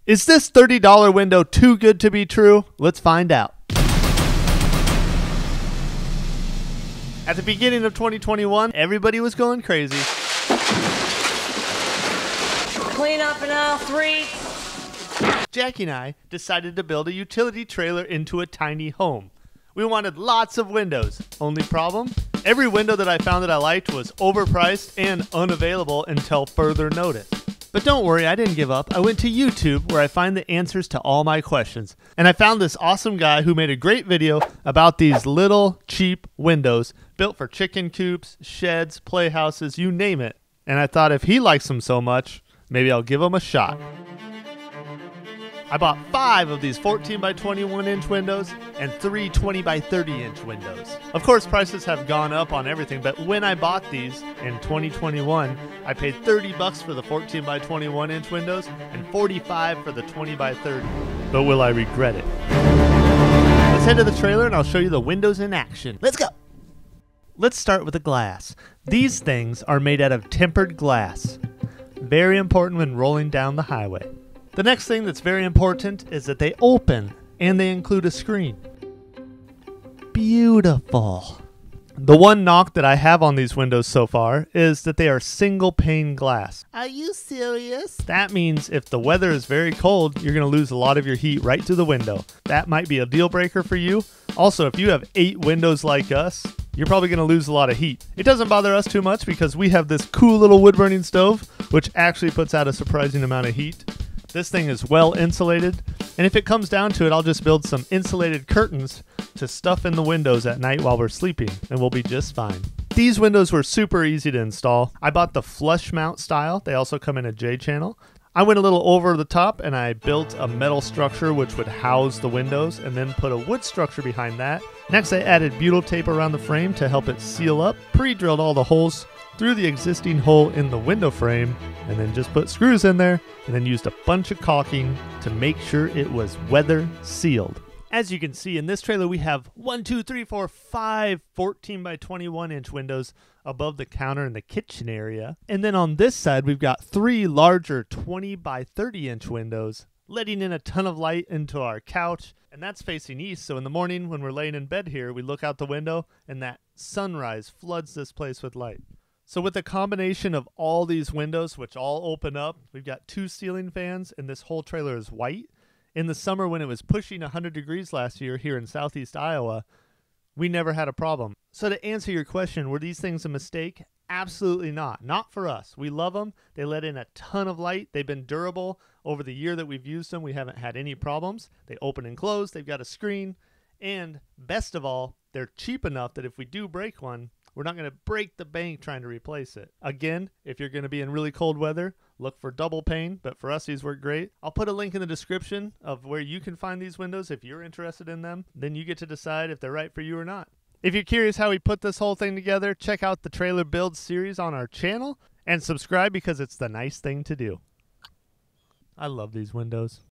Is this $30 window too good to be true? Let's find out. At the beginning of 2021, everybody was going crazy. Clean up in aisle 3. Jackie and I decided to build a utility trailer into a tiny home. We wanted lots of windows. Only problem? Every window that I found that I liked was overpriced and unavailable until further notice. But don't worry, I didn't give up. I went to YouTube where I find the answers to all my questions. And I found this awesome guy who made a great video about these little cheap windows built for chicken coops, sheds, playhouses, you name it. And I thought if he likes them so much, maybe I'll give him a shot. I bought 5 of these 14 by 21 inch windows and 3 20 by 30 inch windows. Of course, prices have gone up on everything, but when I bought these in 2021, I paid $30 for the 14 by 21 inch windows and $45 for the 20 by 30. But will I regret it? Let's head to the trailer and I'll show you the windows in action. Let's go! Let's start with the glass. These things are made out of tempered glass. Very important when rolling down the highway. The next thing that's very important is that they open and they include a screen. Beautiful. The one knock that I have on these windows so far is that they are single pane glass. Are you serious? That means if the weather is very cold, you're going to lose a lot of your heat right through the window. That might be a deal breaker for you. Also, if you have 8 windows like us, you're probably going to lose a lot of heat. It doesn't bother us too much because we have this cool little wood burning stove, which actually puts out a surprising amount of heat. This thing is well insulated, and if it comes down to it, I'll just build some insulated curtains to stuff in the windows at night while we're sleeping, and we'll be just fine. These windows were super easy to install. I bought the flush mount style. They also come in a J channel. I went a little over the top and I built a metal structure which would house the windows and then put a wood structure behind that. Next, I added butyl tape around the frame to help it seal up, pre-drilled all the holes through the existing hole in the window frame, and then just put screws in there and then used a bunch of caulking to make sure it was weather sealed. As you can see in this trailer, we have 5 14 by 21 inch windows above the counter in the kitchen area. And then on this side, we've got 3 larger 20 by 30 inch windows, letting in a ton of light into our couch. And that's facing east. So in the morning when we're laying in bed here, we look out the window and that sunrise floods this place with light. So with the combination of all these windows, which all open up, we've got 2 ceiling fans and this whole trailer is white. In the summer when it was pushing 100 degrees last year here in southeast Iowa, we never had a problem. So to answer your question, were these things a mistake? Absolutely not. Not for us. We love them. They let in a ton of light. They've been durable. Over the year that we've used them, we haven't had any problems. They open and close. They've got a screen. And best of all, they're cheap enough that if we do break one, we're not going to break the bank trying to replace it. Again, if you're going to be in really cold weather, look for double pane, but for us, these work great. I'll put a link in the description of where you can find these windows if you're interested in them. Then you get to decide if they're right for you or not. If you're curious how we put this whole thing together, check out the Trailer Build series on our channel and subscribe because it's the nice thing to do. I love these windows.